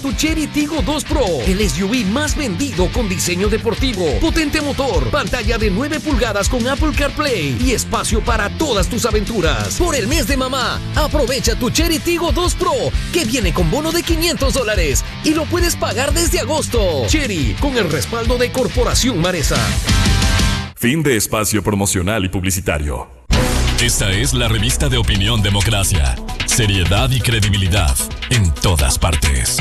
tu Chery Tiggo 2 Pro, el SUV más vendido con diseño deportivo, potente motor, pantalla de 9 pulgadas con Apple CarPlay y espacio para todas tus aventuras. Por el mes de mamá, aprovecha tu Chery Tiggo 2 Pro, que viene con bono de $500 y lo puedes pagar desde agosto. Chery, con el respaldo de Corporación Maresa. Fin de espacio promocional y publicitario. Esta es la revista de Opinión Democracia. Seriedad y credibilidad en todas partes.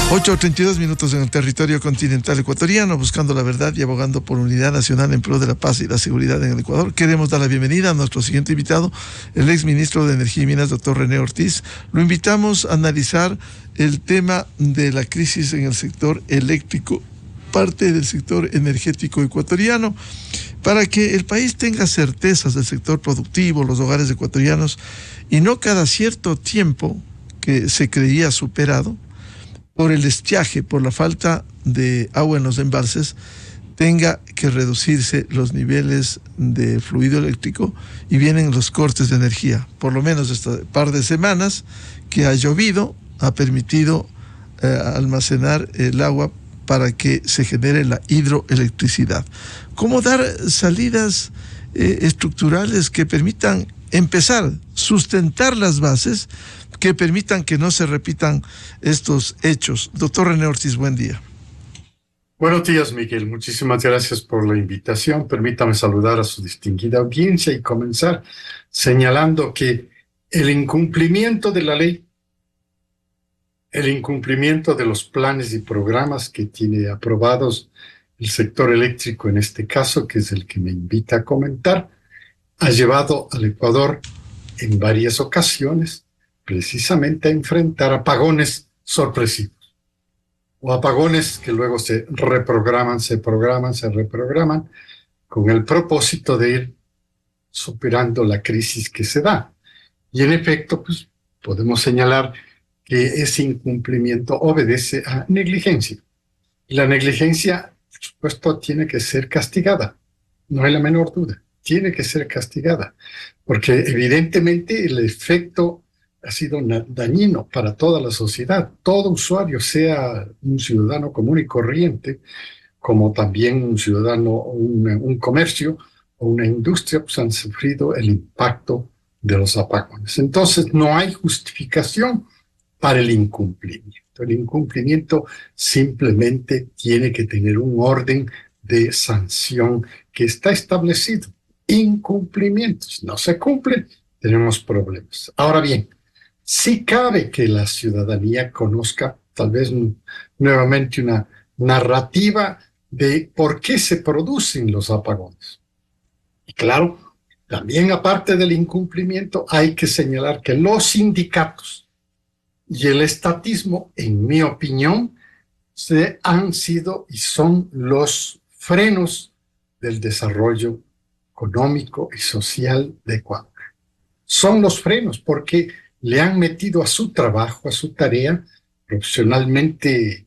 Ocho 32 minutos en el territorio continental ecuatoriano, buscando la verdad y abogando por unidad nacional en pro de la paz y la seguridad en el Ecuador. Queremos dar la bienvenida a nuestro siguiente invitado, el exministro de Energía y Minas, doctor René Ortiz. Lo invitamos a analizar el tema de la crisis en el sector eléctrico, parte del sector energético ecuatoriano, para que el país tenga certezas del sector productivo, los hogares ecuatorianos, y no cada cierto tiempo que se creía superado, por el estiaje, por la falta de agua en los embalses, tenga que reducirse los niveles de fluido eléctrico y vienen los cortes de energía. Por lo menos este par de semanas que ha llovido ha permitido almacenar el agua para que se genere la hidroelectricidad. ¿Cómo dar salidas estructurales que permitan empezar, sustentar las bases, que permitan que no se repitan estos hechos? Doctor René Ortiz, buen día. Buenos días, Miguel. Muchísimas gracias por la invitación. Permítame saludar a su distinguida audiencia y comenzar señalando que el incumplimiento de la ley, el incumplimiento de los planes y programas que tiene aprobados el sector eléctrico en este caso, que es el que me invita a comentar, ha llevado al Ecuador en varias ocasiones precisamente a enfrentar apagones sorpresivos o apagones que luego se reprograman, se reprograman con el propósito de ir superando la crisis que se da. Y en efecto, pues podemos señalar que ese incumplimiento obedece a negligencia. Y la negligencia, por supuesto, tiene que ser castigada. No hay la menor duda. Tiene que ser castigada. Porque evidentemente el efecto ha sido dañino para toda la sociedad. Todo usuario, sea un ciudadano común y corriente, como también un ciudadano, un comercio o una industria, pues han sufrido el impacto de los apagones. Entonces, no hay justificación para el incumplimiento. El incumplimiento simplemente tiene que tener un orden de sanción que está establecido. Incumplimientos no se cumplen, tenemos problemas. Ahora bien, sí cabe que la ciudadanía conozca tal vez nuevamente una narrativa de por qué se producen los apagones. Y claro, también aparte del incumplimiento hay que señalar que los sindicatos y el estatismo, en mi opinión, han sido y son los frenos del desarrollo económico y social de Ecuador. Son los frenos porque le han metido a su trabajo, a su tarea, profesionalmente,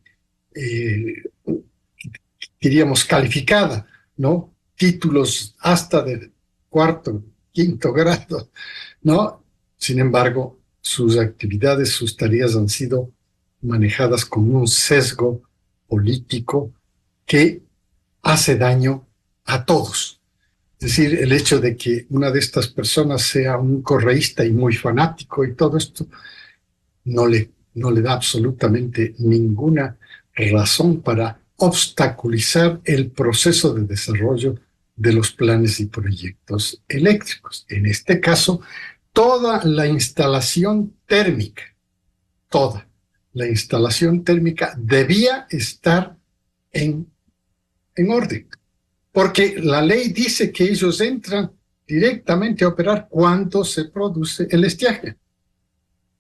diríamos, calificada, ¿no? Títulos hasta de cuarto, quinto grado, ¿no? Sin embargo, sus actividades, sus tareas han sido manejadas con un sesgo político que hace daño a todos. Es decir, el hecho de que una de estas personas sea un correísta y muy fanático y todo esto no le da absolutamente ninguna razón para obstaculizar el proceso de desarrollo de los planes y proyectos eléctricos. En este caso, toda la instalación térmica debía estar en orden, porque la ley dice que ellos entran directamente a operar cuando se produce el estiaje.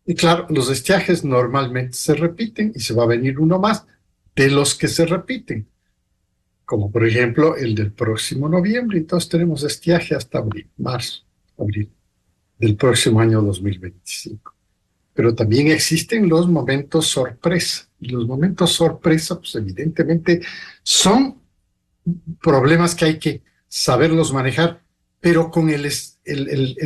Y claro, los estiajes normalmente se repiten y se va a venir uno más de los que se repiten, como por ejemplo el del próximo noviembre. Entonces tenemos estiaje hasta abril, marzo, abril del próximo año 2025. Pero también existen los momentos sorpresa. Y los momentos sorpresa, pues evidentemente son problemas que hay que saberlos manejar, pero con el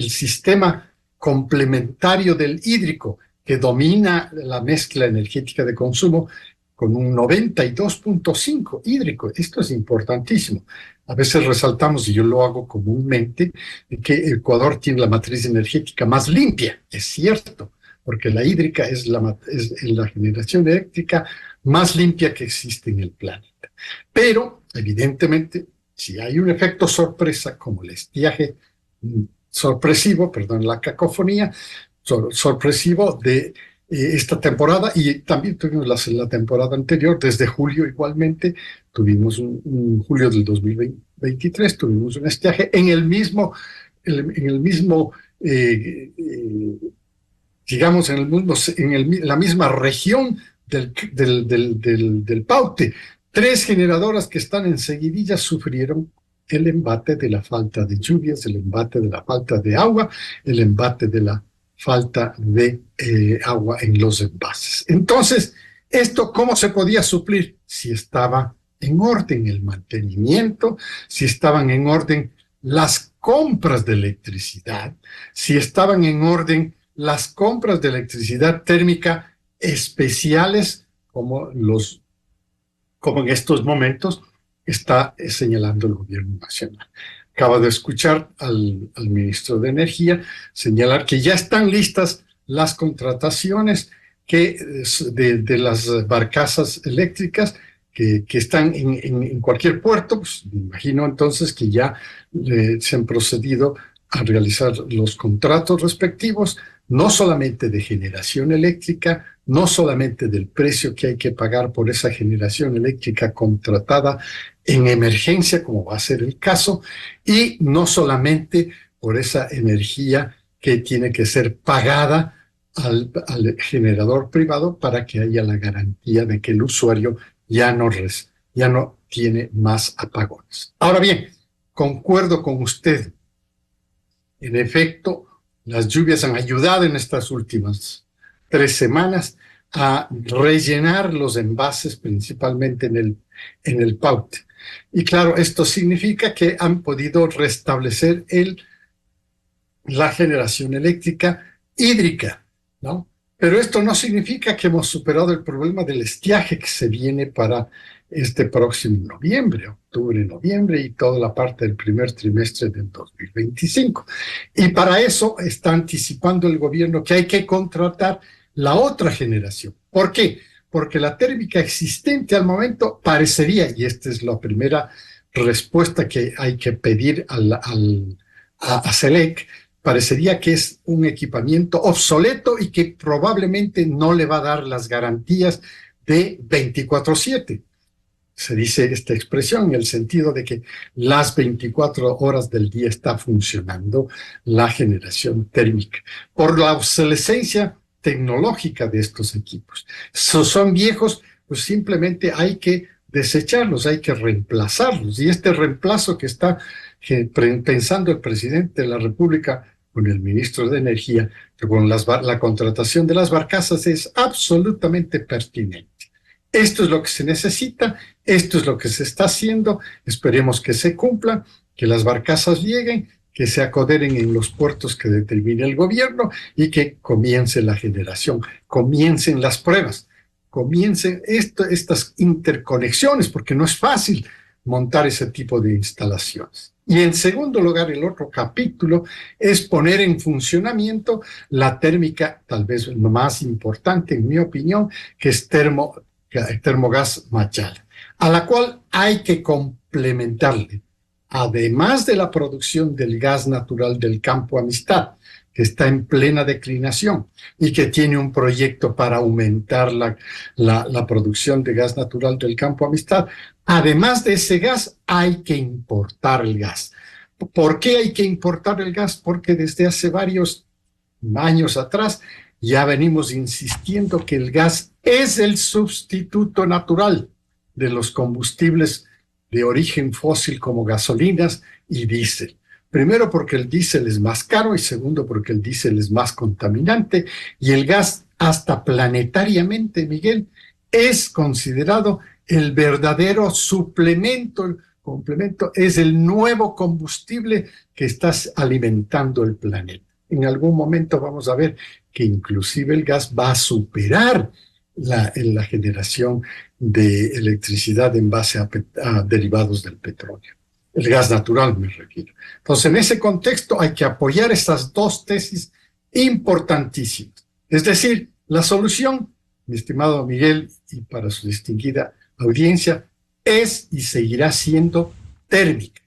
sistema complementario del hídrico que domina la mezcla energética de consumo con un 92.5 hídrico. Esto es importantísimo. A veces resaltamos, y yo lo hago comúnmente, que Ecuador tiene la matriz energética más limpia. Es cierto, porque la hídrica es la generación eléctrica más limpia que existe en el planeta. Pero, evidentemente, si hay un efecto sorpresa, como el estiaje sorpresivo, perdón, la cacofonía, sorpresivo de esta temporada, y también tuvimos la temporada anterior, desde julio igualmente, tuvimos un julio del 2023, tuvimos un estiaje en el mismo digamos, en la misma región del Paute. 3 generadoras que están en Seguidilla sufrieron el embate de la falta de lluvias, el embate de la falta de agua, el embate de la falta de agua en los envases. Entonces, ¿esto cómo se podía suplir? Si estaba en orden el mantenimiento, si estaban en orden las compras de electricidad, si estaban en orden las compras de electricidad térmica especiales, como en estos momentos está señalando el gobierno nacional. Acabo de escuchar al ministro de Energía señalar que ya están listas las contrataciones de las barcazas eléctricas que están en cualquier puerto. Pues me imagino entonces que ya se han procedido a realizar los contratos respectivos, no solamente de generación eléctrica, no solamente del precio que hay que pagar por esa generación eléctrica contratada en emergencia, como va a ser el caso, y no solamente por esa energía que tiene que ser pagada al generador privado para que haya la garantía de que el usuario ya no tiene más apagones. Ahora bien, concuerdo con usted. En efecto, las lluvias han ayudado en estas últimas 3 semanas a rellenar los envases, principalmente en el Paute. Y claro, esto significa que han podido restablecer la generación eléctrica hídrica, ¿no? Pero esto no significa que hemos superado el problema del estiaje que se viene para este próximo noviembre, octubre, noviembre y toda la parte del primer trimestre del 2025. Y para eso está anticipando el gobierno que hay que contratar la otra generación. ¿Por qué? Porque la térmica existente al momento parecería, y esta es la primera respuesta que hay que pedir a SELEC, parecería que es un equipamiento obsoleto y que probablemente no le va a dar las garantías de 24/7. Se dice esta expresión en el sentido de que las 24 horas del día está funcionando la generación térmica por la obsolescencia tecnológica de estos equipos. Son viejos, pues simplemente hay que desecharlos, hay que reemplazarlos. Y este reemplazo que está pensando el presidente de la República con el ministro de Energía, con la contratación de las barcazas, es absolutamente pertinente. Esto es lo que se necesita, esto es lo que se está haciendo, esperemos que se cumpla, que las barcazas lleguen, que se acoderen en los puertos que determine el gobierno y que comience la generación, comiencen las pruebas, comiencen estas interconexiones, porque no es fácil montar ese tipo de instalaciones. Y en segundo lugar, el otro capítulo es poner en funcionamiento la térmica, tal vez lo más importante en mi opinión, que es Termogas Machala, a la cual hay que complementarle además de la producción del gas natural del Campo Amistad, que está en plena declinación y que tiene un proyecto para aumentar la producción de gas natural del Campo Amistad, además de ese gas hay que importar el gas. ¿Por qué hay que importar el gas? Porque desde hace varios años atrás ya venimos insistiendo que el gas es el sustituto natural de los combustibles de origen fósil como gasolinas y diésel. Primero porque el diésel es más caro y segundo porque el diésel es más contaminante y el gas hasta planetariamente, Miguel, es considerado el verdadero suplemento, el complemento, es el nuevo combustible que está alimentando el planeta. En algún momento vamos a ver que inclusive el gas va a superar la generación de electricidad en base a derivados del petróleo. El gas natural me refiero. Entonces, en ese contexto hay que apoyar estas dos tesis importantísimas. Es decir, la solución, mi estimado Miguel, y para su distinguida audiencia, es y seguirá siendo térmica.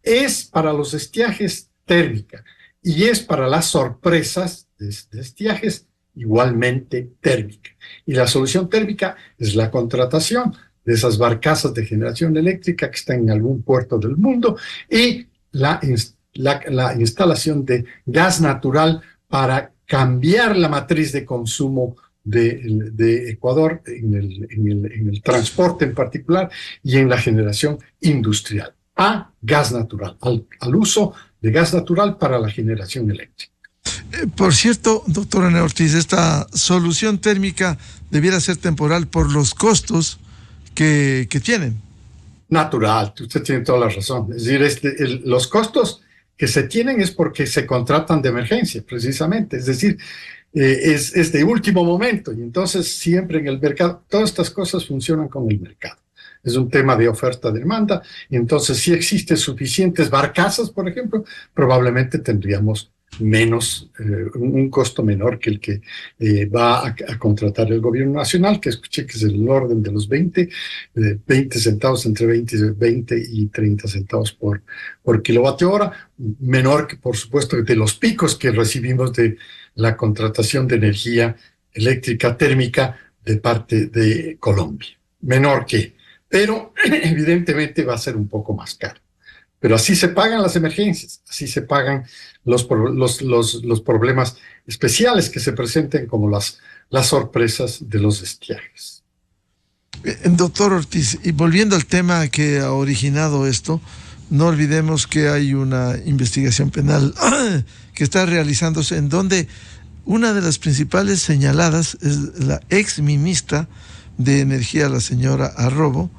Es para los estiajes térmica y es para las sorpresas de estiajes igualmente térmica. Y la solución térmica es la contratación de esas barcazas de generación eléctrica que están en algún puerto del mundo y la instalación de gas natural para cambiar la matriz de consumo de Ecuador en el transporte en particular y en la generación industrial a gas natural, al uso de gas natural para la generación eléctrica. Por cierto, doctor René Ortiz, esta solución térmica debiera ser temporal por los costos que tienen. Natural, usted tiene toda la razón. Es decir, los costos que se tienen es porque se contratan de emergencia, precisamente. Es decir, es de último momento y entonces siempre en el mercado, todas estas cosas funcionan con el mercado. Es un tema de oferta-demanda y entonces si existen suficientes barcazas, por ejemplo, probablemente tendríamos un costo menor que el que va a contratar el gobierno nacional, que escuché que es el orden de los 20 centavos, entre 20 y 30 centavos por kilovatio hora, menor que, por supuesto, de los picos que recibimos de la contratación de energía eléctrica térmica de parte de Colombia. Menor que, pero evidentemente va a ser un poco más caro. Pero así se pagan las emergencias, así se pagan los problemas especiales que se presenten como las sorpresas de los estiajes. Doctor Ortiz, y volviendo al tema que ha originado esto, no olvidemos que hay una investigación penal que está realizándose en donde una de las principales señaladas es la ex ministra de Energía, la señora Arrobo,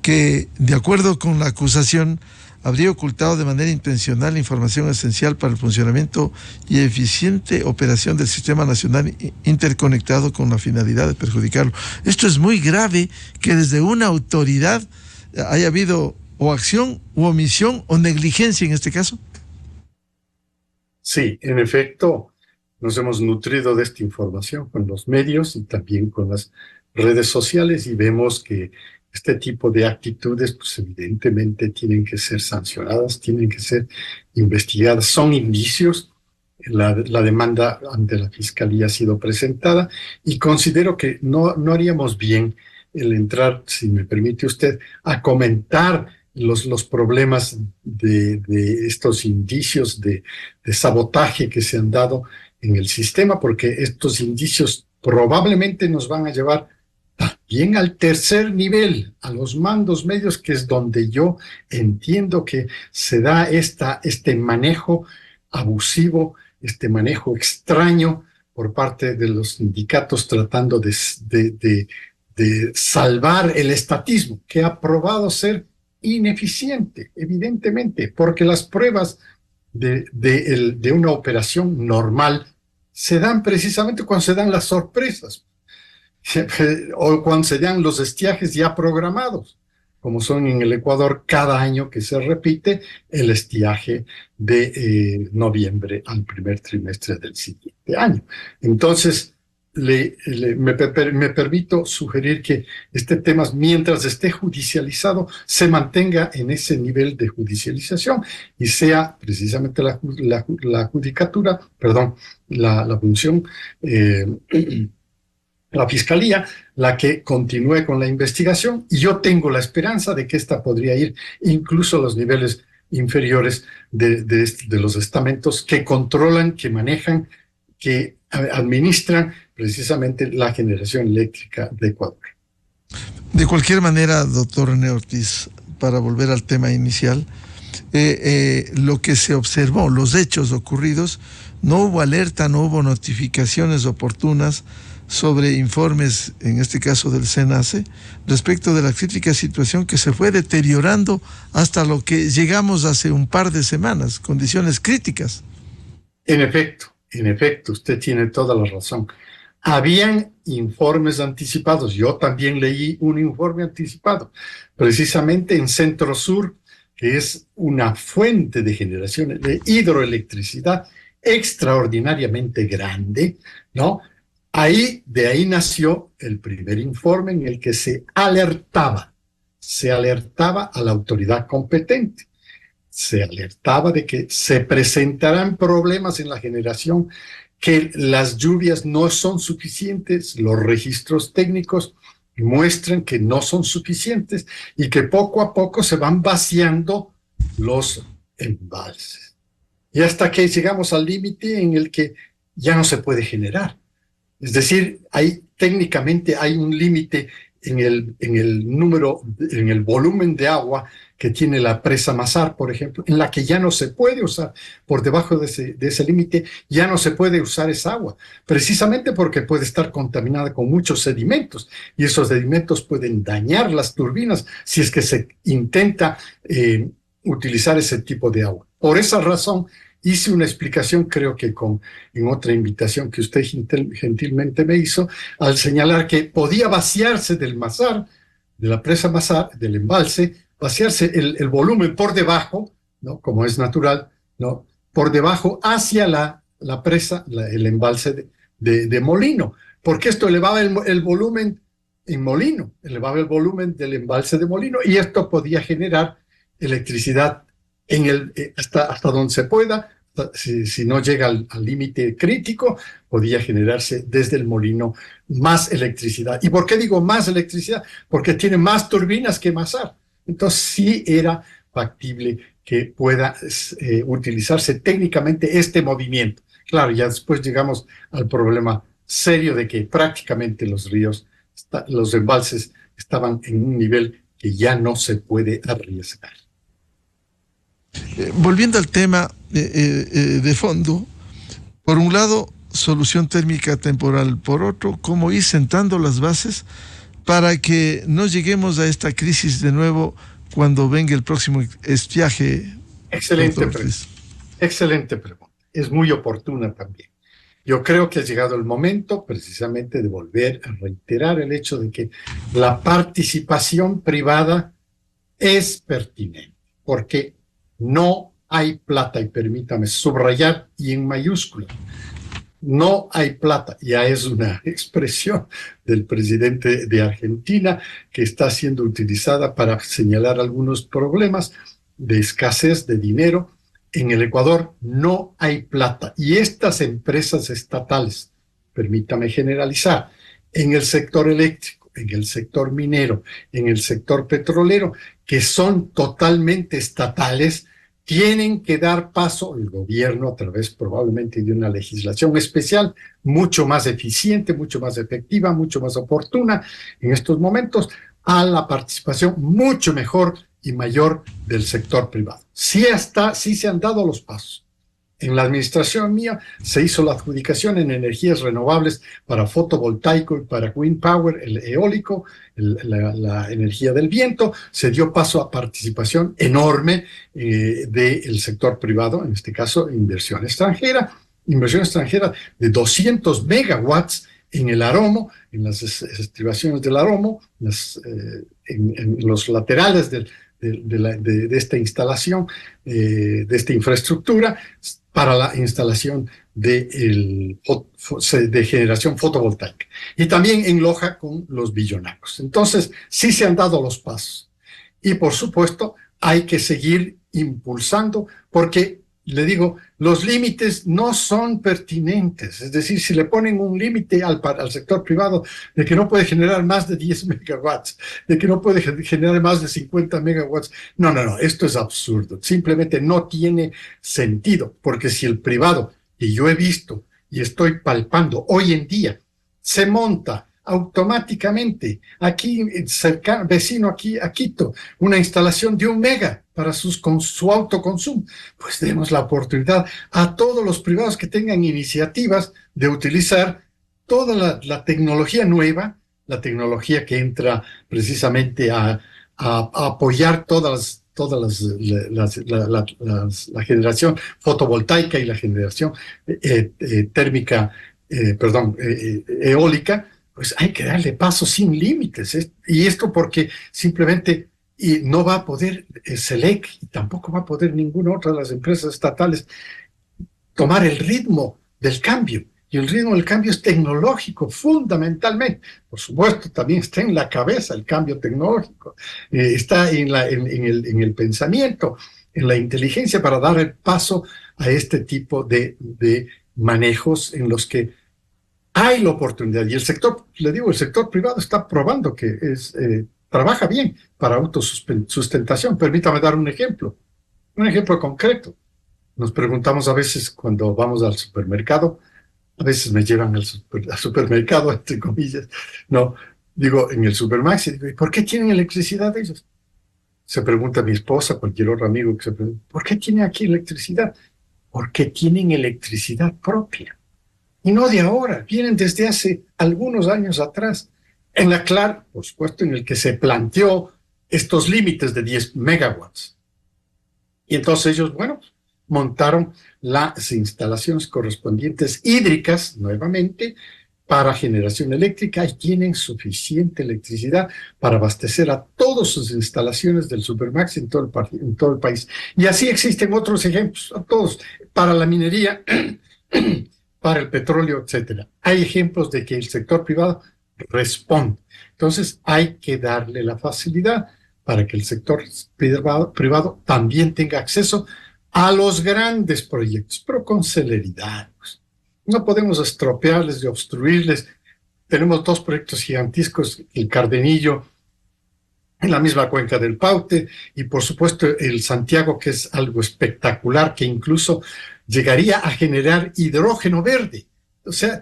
que de acuerdo con la acusación habría ocultado de manera intencional información esencial para el funcionamiento y eficiente operación del Sistema Nacional Interconectado con la finalidad de perjudicarlo. Esto es muy grave, que desde una autoridad haya habido o acción u omisión o negligencia en este caso. Sí, en efecto, nos hemos nutrido de esta información con los medios y también con las redes sociales y vemos que este tipo de actitudes, pues evidentemente tienen que ser sancionadas, tienen que ser investigadas. Son indicios. La demanda ante la Fiscalía ha sido presentada y considero que no haríamos bien el entrar, si me permite usted, a comentar los problemas de estos indicios de sabotaje que se han dado en el sistema, porque estos indicios probablemente nos van a llevar también al tercer nivel, a los mandos medios, que es donde yo entiendo que se da este manejo abusivo, este manejo extraño por parte de los sindicatos tratando de salvar el estatismo, que ha probado ser ineficiente, evidentemente, porque las pruebas de una operación normal se dan precisamente cuando se dan las sorpresas o cuando se dan los estiajes ya programados, como son en el Ecuador cada año que se repite el estiaje de noviembre al primer trimestre del siguiente año. Entonces, me permito sugerir que este tema, mientras esté judicializado, se mantenga en ese nivel de judicialización y sea precisamente la judicatura, perdón, la función, la fiscalía, la que continúe con la investigación, y yo tengo la esperanza de que esta podría ir incluso a los niveles inferiores de los estamentos que controlan, que manejan, que administran precisamente la generación eléctrica de Ecuador. De cualquier manera, doctor René Ortiz, para volver al tema inicial, lo que se observó, los hechos ocurridos, no hubo alerta, no hubo notificaciones oportunas sobre informes, en este caso del SENACE, respecto de la crítica situación que se fue deteriorando hasta lo que llegamos hace un par de semanas, condiciones críticas. En efecto, usted tiene toda la razón. Habían informes anticipados. Yo también leí un informe anticipado, precisamente en Centro Sur, que es una fuente de generación de hidroelectricidad extraordinariamente grande, ¿no? De ahí nació el primer informe en el que se alertaba a la autoridad competente. Se alertaba de que se presentarán problemas en la generación, que las lluvias no son suficientes, los registros técnicos muestran que no son suficientes y que poco a poco se van vaciando los embalses. Y hasta que llegamos al límite en el que ya no se puede generar. Es decir, técnicamente hay un límite en el volumen de agua que tiene la presa Mazar, por ejemplo, en la que ya no se puede usar, por debajo de ese límite, ya no se puede usar esa agua, precisamente porque puede estar contaminada con muchos sedimentos, y esos sedimentos pueden dañar las turbinas si es que se intenta utilizar ese tipo de agua. Por esa razón, hice una explicación, creo que en otra invitación que usted gentilmente me hizo, al señalar que podía vaciarse del Mazar, de la presa Mazar, del embalse, vaciarse el volumen por debajo, ¿no? Como es natural, ¿no? Por debajo hacia la presa, el embalse de Molino, porque esto elevaba el volumen en Molino, elevaba el volumen del embalse de Molino, y esto podía generar electricidad hasta donde se pueda. Si no llega al límite crítico, podía generarse desde el molino más electricidad. ¿Y por qué digo más electricidad? Porque tiene más turbinas que Mazar. Entonces sí era factible que pueda utilizarse técnicamente este movimiento. Claro, ya después llegamos al problema serio de que prácticamente los ríos, los embalses estaban en un nivel que ya no se puede arriesgar. Volviendo al tema de fondo, por un lado, solución térmica temporal, por otro, cómo ir sentando las bases para que no lleguemos a esta crisis de nuevo cuando venga el próximo estiaje. Excelente pregunta. Es muy oportuna también. Yo creo que ha llegado el momento precisamente de volver a reiterar el hecho de que la participación privada es pertinente, porque no hay plata, y permítame subrayar y en mayúscula, no hay plata. Ya es una expresión del presidente de Argentina que está siendo utilizada para señalar algunos problemas de escasez de dinero. En el Ecuador no hay plata, y estas empresas estatales, permítame generalizar, en el sector eléctrico, en el sector minero, en el sector petrolero, que son totalmente estatales, tienen que dar paso al gobierno a través probablemente de una legislación especial mucho más eficiente, mucho más efectiva, mucho más oportuna en estos momentos, a la participación mucho mejor y mayor del sector privado. Sí se han dado los pasos. En la administración mía se hizo la adjudicación en energías renovables para fotovoltaico y para wind power, el eólico, la energía del viento. Se dio paso a participación enorme del sector privado, en este caso inversión extranjera de 200 megawatts en el Aromo, en las estribaciones del Aromo, en los laterales del de esta instalación, de esta infraestructura, para la instalación de generación fotovoltaica. Y también en Loja con los billonacos. Entonces, sí se han dado los pasos. Y por supuesto, hay que seguir impulsando, porque, le digo, los límites no son pertinentes. Es decir, si le ponen un límite al sector privado de que no puede generar más de 10 megawatts, de que no puede generar más de 50 megawatts, no, esto es absurdo. Simplemente no tiene sentido, porque si el privado, y yo he visto y estoy palpando hoy en día, se monta automáticamente aquí, vecino aquí a Quito, una instalación de 1 mega para su autoconsumo, pues demos la oportunidad a todos los privados que tengan iniciativas de utilizar toda la tecnología nueva, la tecnología que entra precisamente a apoyar la generación fotovoltaica y la generación térmica, eólica. Pues hay que darle paso sin límites. Y esto porque simplemente no va a poder SELEC, y tampoco va a poder ninguna otra de las empresas estatales tomar el ritmo del cambio. Y el ritmo del cambio es tecnológico, fundamentalmente. Por supuesto, también está en la cabeza el cambio tecnológico. Está en el pensamiento, en la inteligencia para dar el paso a este tipo de manejos en los que hay la oportunidad. Y el sector, le digo, el sector privado está probando que trabaja bien para autosustentación. Permítame dar un ejemplo concreto. Nos preguntamos a veces cuando vamos al supermercado, a veces me llevan al supermercado, entre comillas, no, digo, en el Supermax, y digo, ¿y por qué tienen electricidad ellos? Se pregunta mi esposa, cualquier otro amigo que se pregunta, ¿por qué tienen aquí electricidad? Porque tienen electricidad propia. Y no de ahora, vienen desde hace algunos años atrás. En la CLAR, por supuesto, en el que se planteó estos límites de 10 megawatts. Y entonces ellos, montaron las instalaciones correspondientes hídricas, nuevamente, para generación eléctrica, y tienen suficiente electricidad para abastecer a todas sus instalaciones del Supermax en todo el país. Y así existen otros ejemplos, a todos, para la minería, para el petróleo, etcétera. Hay ejemplos de que el sector privado responde. Entonces hay que darle la facilidad para que el sector privado también tenga acceso a los grandes proyectos, pero con celeridad. No podemos estropearles y obstruirles. Tenemos 2 proyectos gigantescos, el Cardenillo, en la misma cuenca del Paute, y por supuesto el Santiago, que es algo espectacular, que incluso llegaría a generar hidrógeno verde. O sea,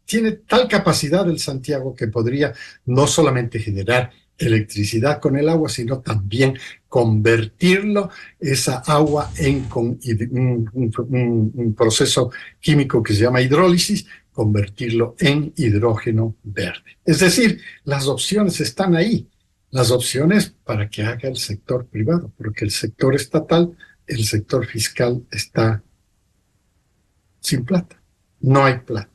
tiene tal capacidad el Santiago que podría no solamente generar electricidad con el agua, sino también convertirlo, esa agua, en un proceso químico que se llama hidrólisis, convertirlo en hidrógeno verde. Es decir, las opciones están ahí, las opciones para que haga el sector privado, porque el sector estatal, el sector fiscal está sin plata, no hay plata.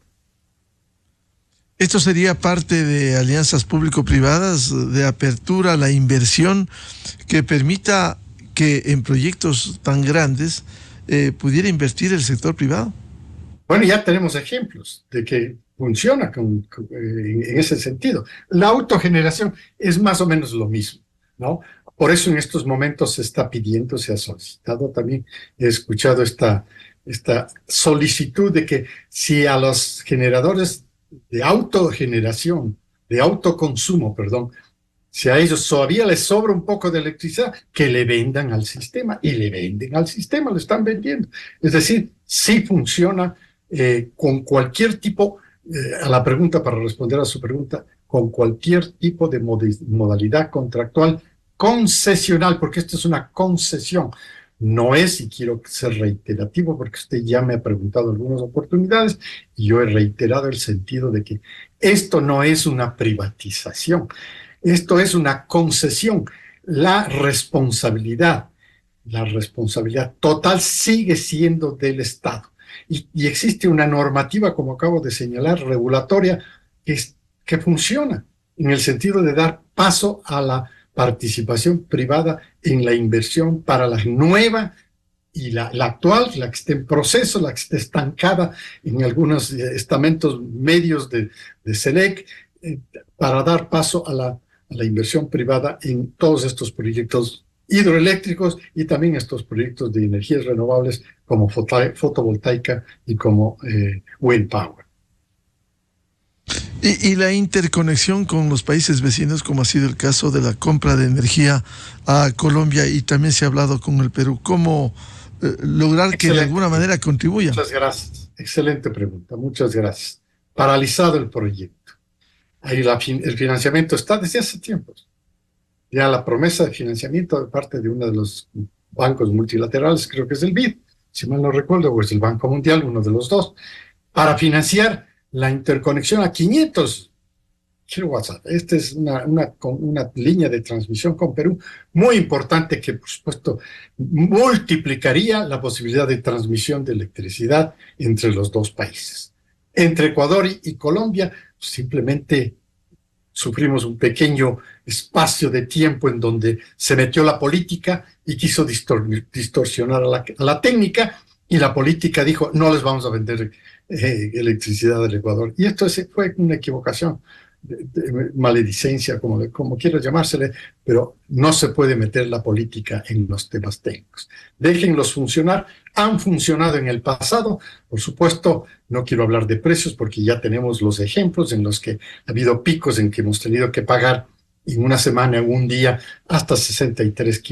¿Esto sería parte de alianzas público-privadas, de apertura a la inversión que permita que en proyectos tan grandes pudiera invertir el sector privado? Bueno, ya tenemos ejemplos de que funciona en ese sentido. La autogeneración es más o menos lo mismo, ¿no? Por eso en estos momentos se está pidiendo, se ha solicitado también, he escuchado esta solicitud de que si a los generadores de autogeneración, de autoconsumo, si a ellos todavía les sobra un poco de electricidad, que le vendan al sistema, y le venden al sistema, lo están vendiendo. Es decir, sí funciona con cualquier tipo, a la pregunta, para responder a su pregunta, con cualquier tipo de modalidad contractual concesional, porque esto es una concesión. No es, y quiero ser reiterativo porque usted ya me ha preguntado algunas oportunidades y yo he reiterado el sentido de que esto no es una privatización, esto es una concesión. La responsabilidad total sigue siendo del Estado y existe una normativa, como acabo de señalar, regulatoria, que funciona en el sentido de dar paso a la participación privada en la inversión para la nueva y la actual, la que esté en proceso, la que esté estancada en algunos estamentos medios de SELEC, para dar paso a la inversión privada en todos estos proyectos hidroeléctricos y también estos proyectos de energías renovables como fotovoltaica y como wind power. Y la interconexión con los países vecinos, como ha sido el caso de la compra de energía a Colombia, y también se ha hablado con el Perú, ¿cómo lograr Excelente. que de alguna manera contribuya? Muchas gracias. Excelente pregunta. Muchas gracias. Paralizado el proyecto. Ahí el financiamiento está desde hace tiempo. Ya la promesa de financiamiento de parte de uno de los bancos multilaterales, creo que es el BID, si mal no recuerdo, o es el Banco Mundial, uno de los dos, para financiar la interconexión a 500 kilowatts. Esta es una línea de transmisión con Perú muy importante que, por supuesto, multiplicaría la posibilidad de transmisión de electricidad entre los dos países. Entre Ecuador y Colombia, simplemente sufrimos un pequeño espacio de tiempo en donde se metió la política y quiso distorsionar a la técnica, y la política dijo, no les vamos a vender electricidad del Ecuador. Y esto fue una equivocación, de maledicencia, como quiera llamársele, pero no se puede meter la política en los temas técnicos. Déjenlos funcionar. Han funcionado en el pasado. Por supuesto, no quiero hablar de precios porque ya tenemos los ejemplos en los que ha habido picos en que hemos tenido que pagar en una semana, en un día, hasta 63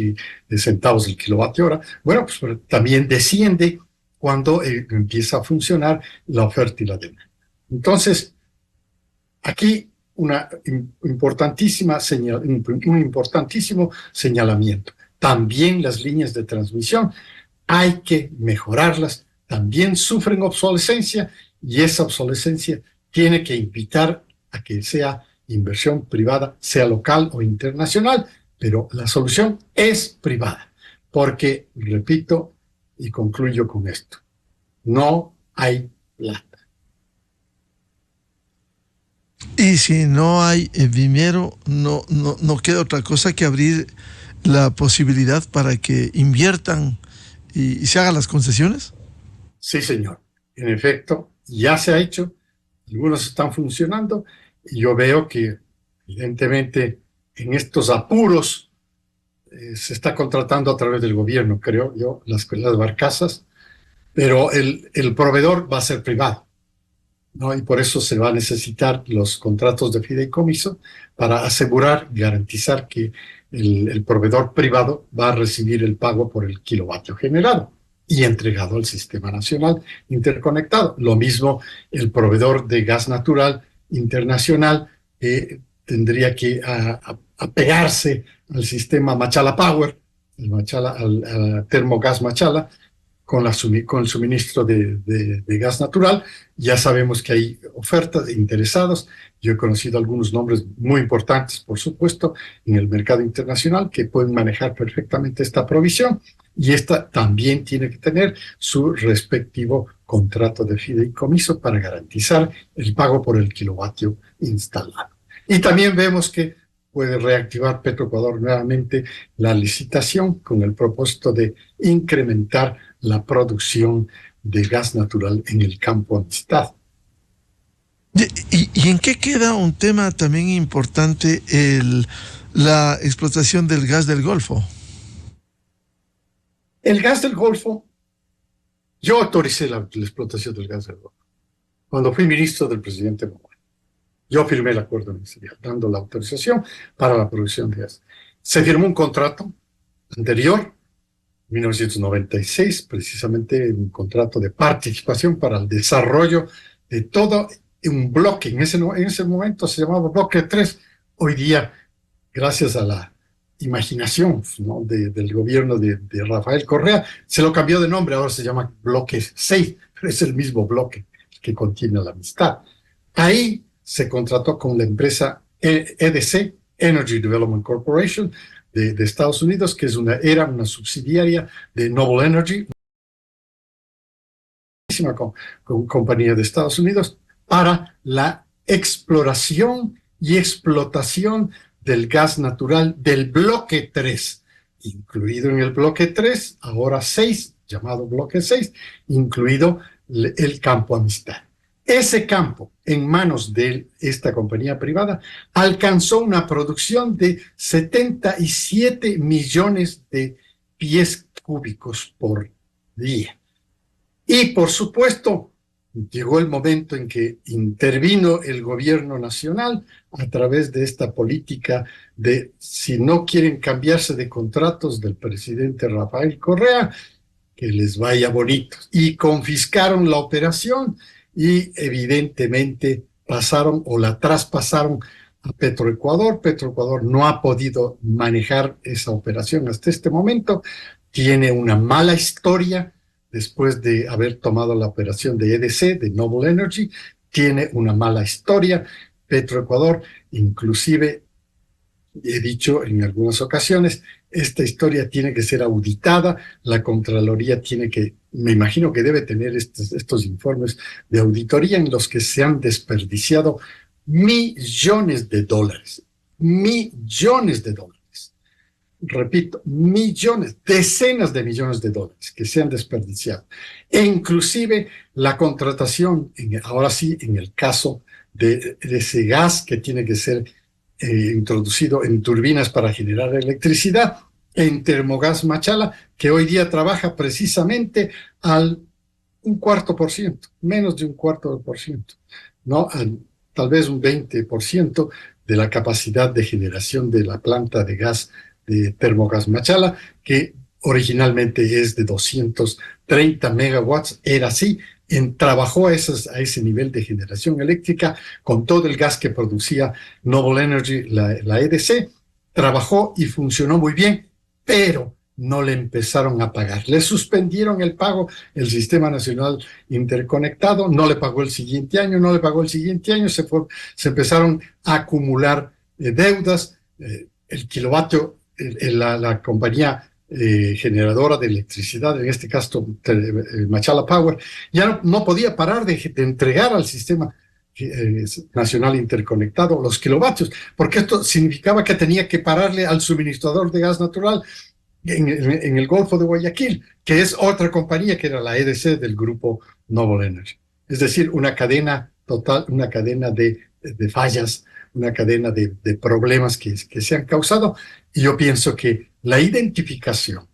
centavos el kilovatio hora. Bueno, pues también desciende cuando empieza a funcionar la oferta y la demanda. Entonces, aquí un importantísimo señalamiento. También las líneas de transmisión hay que mejorarlas. También sufren obsolescencia, y esa obsolescencia tiene que invitar a que sea inversión privada, sea local o internacional, pero la solución es privada, porque, repito y concluyo con esto, no hay plata. Y si no hay dinero, no queda otra cosa que abrir la posibilidad para que inviertan y se hagan las concesiones. Sí, señor. En efecto, ya se ha hecho. Algunos están funcionando. Y yo veo que, evidentemente, en estos apuros se está contratando a través del gobierno, creo yo, las barcazas, pero el proveedor va a ser privado, ¿no? Y por eso se va a necesitar los contratos de fideicomiso para asegurar, garantizar que el proveedor privado va a recibir el pago por el kilovatio generado y entregado al sistema nacional interconectado. Lo mismo el proveedor de gas natural internacional tendría que apegarse al sistema Machala Power, al Termogas Machala, con el suministro de gas natural. Ya sabemos que hay ofertas de interesados. Yo he conocido algunos nombres muy importantes, por supuesto, en el mercado internacional que pueden manejar perfectamente esta provisión, y esta también tiene que tener su respectivo contrato de fideicomiso para garantizar el pago por el kilovatio instalado. Y también vemos que puede reactivar Petroecuador nuevamente la licitación con el propósito de incrementar la producción de gas natural en el campo Amistad. ¿Y en qué queda un tema también importante, la explotación del gas del Golfo? El gas del Golfo, yo autoricé la explotación del gas del Golfo. Cuando fui ministro del presidente Momoa, yo firmé el acuerdo ministerial, dando la autorización para la producción de gas. Se firmó un contrato anterior, 1996, precisamente un contrato de participación para el desarrollo de todo un bloque. En ese momento se llamaba Bloque 3. Hoy día, gracias a la imaginación, ¿no?, del gobierno de Rafael Correa, se lo cambió de nombre, ahora se llama Bloque 6, pero es el mismo bloque que contiene la Amistad. Ahí se contrató con la empresa EDC, Energy Development Corporation, de Estados Unidos, que era una subsidiaria de Noble Energy, con compañía de Estados Unidos, para la exploración y explotación del gas natural del bloque 3, incluido en el bloque 3, ahora 6, llamado bloque 6, incluido el campo Amistad. Ese campo, en manos de esta compañía privada, alcanzó una producción de 77 millones de pies cúbicos por día. Y, por supuesto, llegó el momento en que intervino el gobierno nacional a través de esta política de, si no quieren cambiarse de contratos del presidente Rafael Correa, que les vaya bonito. Y confiscaron la operación y evidentemente pasaron o la traspasaron a Petroecuador. Petroecuador no ha podido manejar esa operación hasta este momento. Tiene una mala historia después de haber tomado la operación de EDC, de Noble Energy. Tiene una mala historia. Petroecuador, inclusive, he dicho en algunas ocasiones, esta historia tiene que ser auditada, la Contraloría tiene que, me imagino que debe tener estos informes de auditoría en los que se han desperdiciado millones de dólares. Repito, millones, decenas de millones de dólares que se han desperdiciado. E inclusive la contratación, ahora sí, en el caso de ese gas que tiene que ser introducido en turbinas para generar electricidad, en Termogas Machala, que hoy día trabaja precisamente al 0,25%, menos de 0,25%, ¿no? Tal vez un 20% de la capacidad de generación de la planta de gas de Termogas Machala, que originalmente es de 230 megawatts, era así, trabajó a ese nivel de generación eléctrica con todo el gas que producía Noble Energy, la EDC, trabajó y funcionó muy bien, pero no le empezaron a pagar. Le suspendieron el pago, el Sistema Nacional Interconectado, no le pagó el siguiente año, se empezaron a acumular deudas, el kilovatio, la compañía generadora de electricidad, en este caso Machala Power, ya no podía parar de entregar al Sistema Nacional Interconectado los kilovatios, porque esto significaba que tenía que pararle al suministrador de gas natural en el Golfo de Guayaquil, que es otra compañía que era la EDC del grupo Noble Energy. Es decir, una cadena total, una cadena de fallas, una cadena de problemas que se han causado. Y yo pienso que la identificación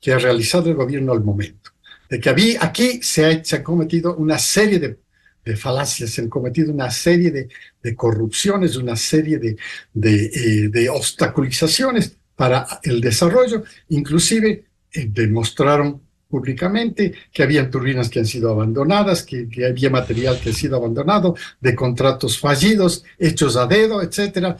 que ha realizado el gobierno al momento, de que aquí se ha cometido una serie de falacias, se han cometido una serie de corrupciones, una serie de obstaculizaciones para el desarrollo, inclusive demostraron públicamente que habían turbinas que han sido abandonadas, que había material que ha sido abandonado, de contratos fallidos, hechos a dedo, etcétera.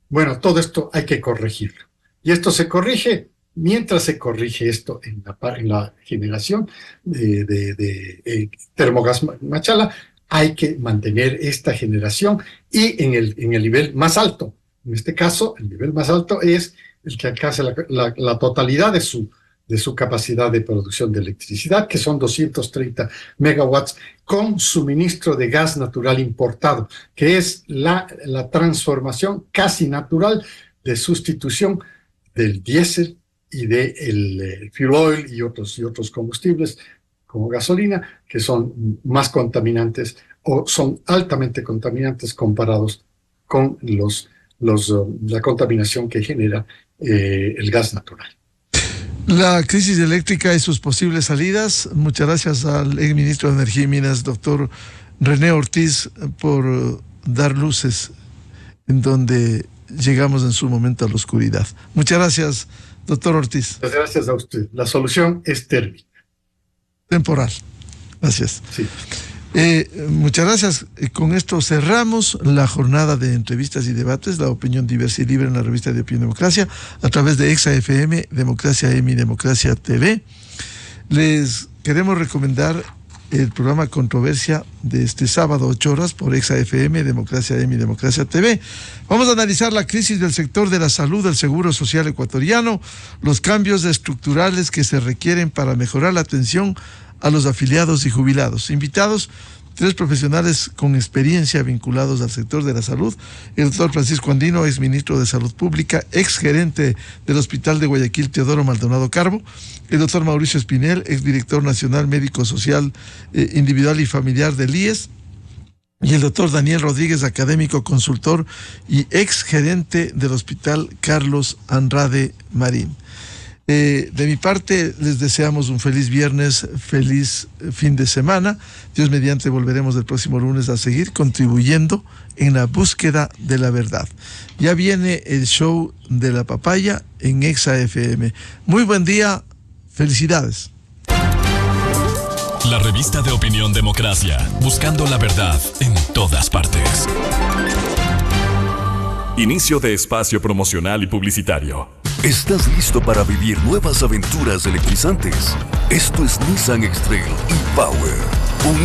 Bueno, todo esto hay que corregirlo. Y esto se corrige, mientras se corrige esto en la generación de Termogas Machala, hay que mantener esta generación y en el nivel más alto. En este caso, el nivel más alto es el que alcanza la totalidad de su capacidad de producción de electricidad, que son 230 megawatts, con suministro de gas natural importado, que es la transformación casi natural de sustitución del diésel y del fuel oil y otros combustibles como gasolina, que son más contaminantes o son altamente contaminantes comparados con la contaminación que genera el gas natural. La crisis eléctrica y sus posibles salidas. Muchas gracias al exministro de Energía y Minas, doctor René Ortiz, por dar luces en donde llegamos en su momento a la oscuridad. Muchas gracias, doctor Ortiz. Muchas gracias a usted. La solución es térmica. Temporal. Gracias. Sí. Muchas gracias. Con esto cerramos la jornada de entrevistas y debates, la opinión diversa y libre en la revista de Opinión Democracia, a través de Exa FM, Democracia M y Democracia TV. Les queremos recomendar el programa Controversia de este sábado, 8 horas, por Exa FM, Democracia M y Democracia TV. Vamos a analizar la crisis del sector de la salud del Seguro Social ecuatoriano, los cambios estructurales que se requieren para mejorar la atención a los afiliados y jubilados. Invitados, 3 profesionales con experiencia vinculados al sector de la salud: el doctor Francisco Andino, ex ministro de Salud Pública, ex gerente del Hospital de Guayaquil Teodoro Maldonado Carbo; el doctor Mauricio Espinel, ex director nacional médico social individual y familiar del IES; y el doctor Daniel Rodríguez, académico, consultor y ex gerente del Hospital Carlos Andrade Marín. De mi parte, les deseamos un feliz viernes, feliz fin de semana. Dios mediante, volveremos el próximo lunes a seguir contribuyendo en la búsqueda de la verdad. Ya viene el show de la papaya en Exa FM. Muy buen día, felicidades. La revista de opinión Democracia, buscando la verdad en todas partes. Inicio de espacio promocional y publicitario. ¿Estás listo para vivir nuevas aventuras electrizantes? Esto es Nissan X-Trail e-Power. Un